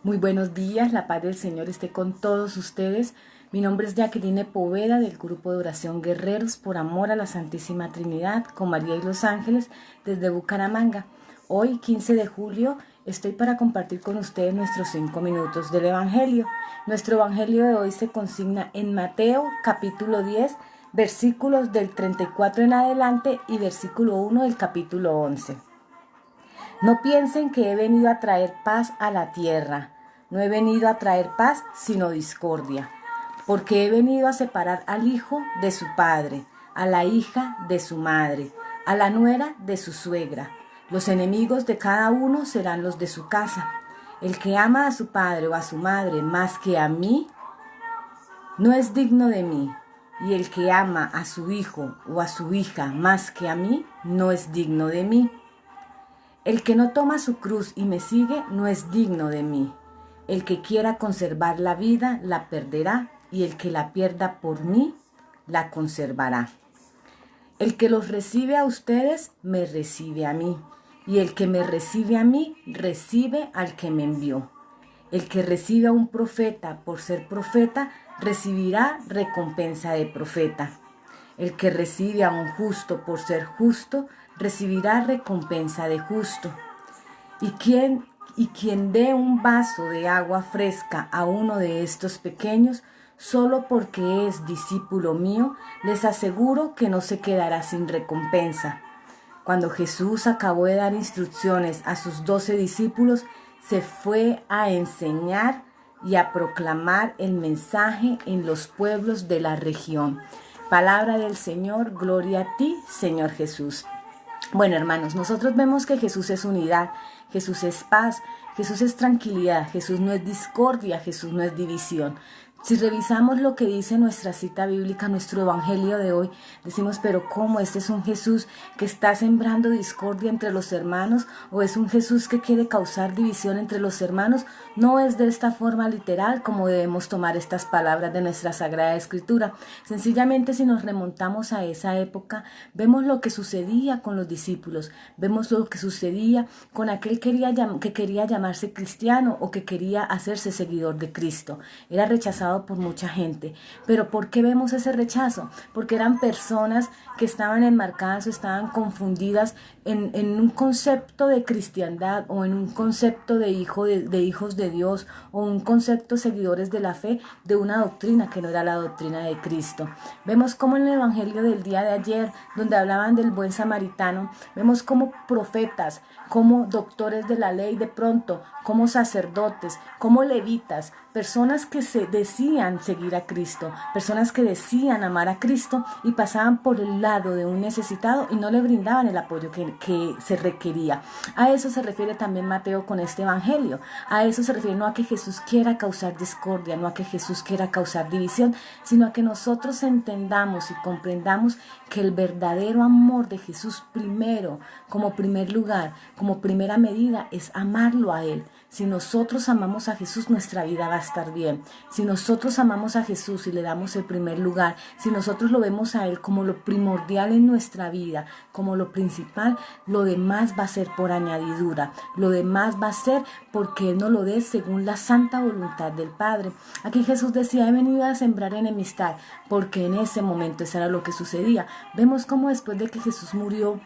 Muy buenos días, la paz del Señor esté con todos ustedes. Mi nombre es Jacqueline Poveda del grupo de oración Guerreros por Amor a la Santísima Trinidad con María y los Ángeles desde Bucaramanga. Hoy, 15 de julio, estoy para compartir con ustedes nuestros 5 minutos del Evangelio. Nuestro Evangelio de hoy se consigna en Mateo capítulo 10, versículos del 34 en adelante y versículo 1 del capítulo 11. No piensen que he venido a traer paz a la tierra. No he venido a traer paz, sino discordia. Porque he venido a separar al hijo de su padre, a la hija de su madre, a la nuera de su suegra. Los enemigos de cada uno serán los de su casa. El que ama a su padre o a su madre más que a mí, no es digno de mí. Y el que ama a su hijo o a su hija más que a mí, no es digno de mí. El que no toma su cruz y me sigue no es digno de mí. El que quiera conservar la vida la perderá, y el que la pierda por mí la conservará. El que los recibe a ustedes me recibe a mí, y el que me recibe a mí recibe al que me envió. El que recibe a un profeta por ser profeta recibirá recompensa de profeta. El que recibe a un justo por ser justo recibirá recompensa de justo. Y quien dé un vaso de agua fresca a uno de estos pequeños, solo porque es discípulo mío, les aseguro que no se quedará sin recompensa. Cuando Jesús acabó de dar instrucciones a sus 12 discípulos, se fue a enseñar y a proclamar el mensaje en los pueblos de la región. Palabra del Señor, gloria a ti, Señor Jesús. Bueno, hermanos, nosotros vemos que Jesús es unidad, Jesús es paz, Jesús es tranquilidad, Jesús no es discordia, Jesús no es división. Si revisamos lo que dice nuestra cita bíblica, nuestro evangelio de hoy, decimos, pero ¿cómo? ¿Este es un Jesús que está sembrando discordia entre los hermanos? ¿O es un Jesús que quiere causar división entre los hermanos? No es de esta forma literal como debemos tomar estas palabras de nuestra Sagrada Escritura. Sencillamente, si nos remontamos a esa época, vemos lo que sucedía con los discípulos, vemos lo que sucedía con aquel que quería llamarse cristiano o que quería hacerse seguidor de Cristo. Era rechazado por mucha gente. Pero ¿por qué vemos ese rechazo? Porque eran personas que estaban enmarcadas o estaban confundidas en un concepto de cristiandad o en un concepto de hijos de Dios o un concepto seguidores de la fe de una doctrina que no era la doctrina de Cristo. Vemos como en el evangelio del día de ayer, donde hablaban del buen samaritano, vemos como profetas, como doctores de la ley de pronto, como sacerdotes, como levitas, personas que se decían seguir a Cristo, personas que decían amar a Cristo y pasaban por el lado de un necesitado y no le brindaban el apoyo que se requería. A eso se refiere también Mateo con este evangelio. A eso se refiere, no a que Jesús quiera causar discordia, no a que Jesús quiera causar división, sino a que nosotros entendamos y comprendamos que el verdadero amor de Jesús primero, como primer lugar, como primera medida, es amarlo a Él. Si nosotros amamos a Jesús, nuestra vida va a estar bien. Si nosotros amamos a Jesús y le damos el primer lugar, si nosotros lo vemos a Él como lo primordial en nuestra vida, como lo principal, lo demás va a ser por añadidura. Lo demás va a ser porque Él nos lo dé según la santa voluntad del Padre. Aquí Jesús decía, he venido a sembrar enemistad, porque en ese momento eso era lo que sucedía. Vemos cómo después de que Jesús murió,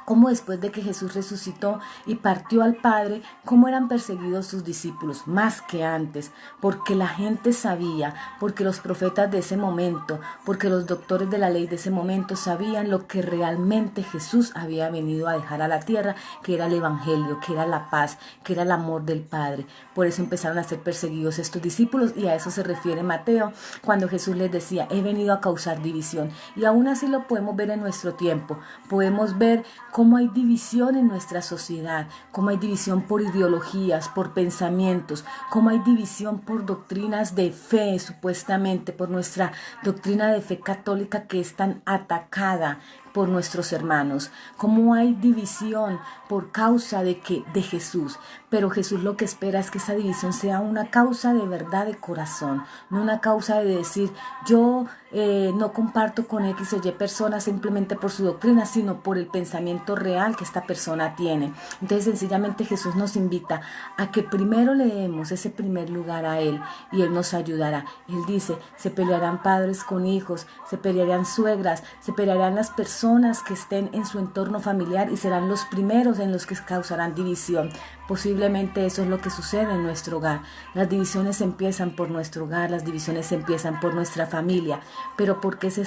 cómo después de que Jesús resucitó y partió al Padre, cómo eran perseguidos sus discípulos, más que antes, porque la gente sabía, porque los profetas de ese momento, porque los doctores de la ley de ese momento sabían lo que realmente Jesús había venido a dejar a la tierra, que era el Evangelio, que era la paz, que era el amor del Padre. Por eso empezaron a ser perseguidos estos discípulos y a eso se refiere Mateo, cuando Jesús les decía, he venido a causar división. Y aún así lo podemos ver en nuestro tiempo, podemos ver cómo hay división en nuestra sociedad, cómo hay división por ideologías, por pensamientos, cómo hay división por doctrinas de fe, supuestamente, por nuestra doctrina de fe católica que es tan atacada, por nuestros hermanos, cómo hay división por causa de Jesús. Pero Jesús lo que espera es que esa división sea una causa de verdad de corazón, no una causa de decir yo no comparto con X o Y persona simplemente por su doctrina, sino por el pensamiento real que esta persona tiene. Entonces sencillamente Jesús nos invita a que primero le demos ese primer lugar a Él y Él nos ayudará. Él dice, se pelearán padres con hijos, se pelearán suegras, se pelearán las personas que estén en su entorno familiar y serán los primeros en los que causarán división. Posiblemente eso es lo que sucede en nuestro hogar. Las divisiones empiezan por nuestro hogar, las divisiones empiezan por nuestra familia. Pero ¿por qué se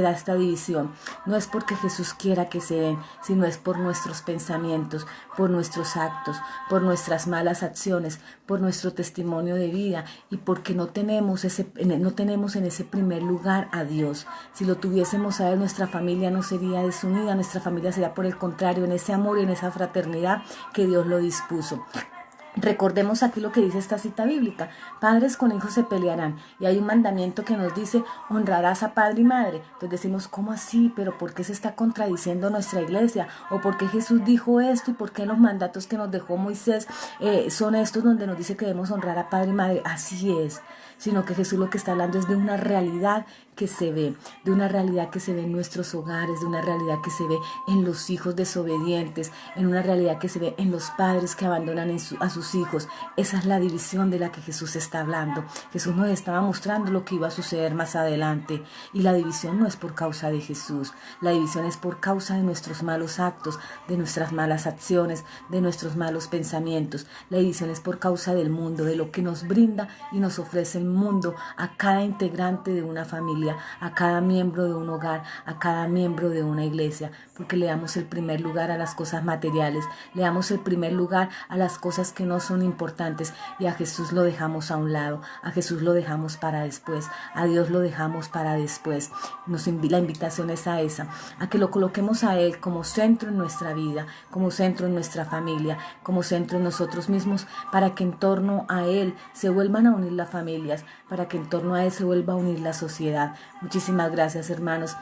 da esta división? No es porque Jesús quiera que se den, sino es por nuestros pensamientos, por nuestros actos, por nuestras malas acciones, por nuestro testimonio de vida y porque no tenemos en ese primer lugar a Dios. Si lo tuviésemos a Él, nuestra familia no sería desunida, nuestra familia sería por el contrario, en ese amor y en esa fraternidad que Dios lo dispuso. Recordemos aquí lo que dice esta cita bíblica: padres con hijos se pelearán, y hay un mandamiento que nos dice honrarás a padre y madre. Entonces decimos, ¿cómo así? ¿Pero por qué se está contradiciendo nuestra iglesia? ¿O por qué Jesús dijo esto? ¿Y por qué los mandatos que nos dejó Moisés son estos donde nos dice que debemos honrar a padre y madre? Así es, sino que Jesús lo que está hablando es de una realidad que se ve, de una realidad que se ve en nuestros hogares, de una realidad que se ve en los hijos desobedientes, en una realidad que se ve en los padres que abandonan a sus hijos. Esa es la división de la que Jesús está hablando. Jesús nos estaba mostrando lo que iba a suceder más adelante, y la división no es por causa de Jesús, la división es por causa de nuestros malos actos, de nuestras malas acciones, de nuestros malos pensamientos. La división es por causa del mundo, de lo que nos brinda y nos ofrece el mundo a cada integrante de una familia, a cada miembro de un hogar, a cada miembro de una iglesia, porque le damos el primer lugar a las cosas materiales, le damos el primer lugar a las cosas que no son importantes, y a Jesús lo dejamos a un lado, a Jesús lo dejamos para después, a Dios lo dejamos para después. La invitación es a esa, a que lo coloquemos a Él como centro en nuestra vida, como centro en nuestra familia, como centro en nosotros mismos, para que en torno a Él se vuelvan a unir las familias, para que en torno a Él se vuelva a unir la sociedad. Muchísimas gracias, hermanos,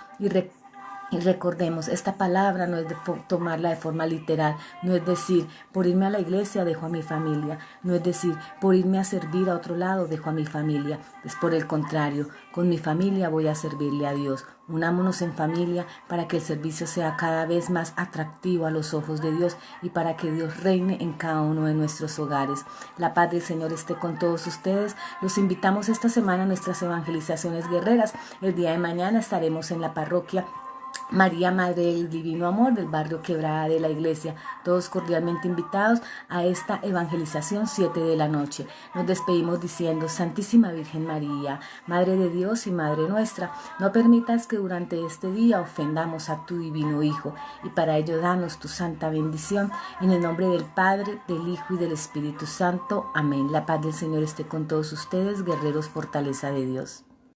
y recordemos, esta palabra no es de tomarla de forma literal, no es decir, por irme a la iglesia dejo a mi familia, no es decir, por irme a servir a otro lado dejo a mi familia, es por el contrario, con mi familia voy a servirle a Dios. Unámonos en familia para que el servicio sea cada vez más atractivo a los ojos de Dios y para que Dios reine en cada uno de nuestros hogares. La paz del Señor esté con todos ustedes. Los invitamos esta semana a nuestras evangelizaciones guerreras. El día de mañana estaremos en la parroquia María, Madre del Divino Amor, del barrio Quebrada de la Iglesia. Todos cordialmente invitados a esta evangelización 7 de la noche. Nos despedimos diciendo: Santísima Virgen María, Madre de Dios y Madre nuestra, no permitas que durante este día ofendamos a tu Divino Hijo, y para ello danos tu santa bendición. En el nombre del Padre, del Hijo y del Espíritu Santo. Amén. La paz del Señor esté con todos ustedes, guerreros, fortaleza de Dios.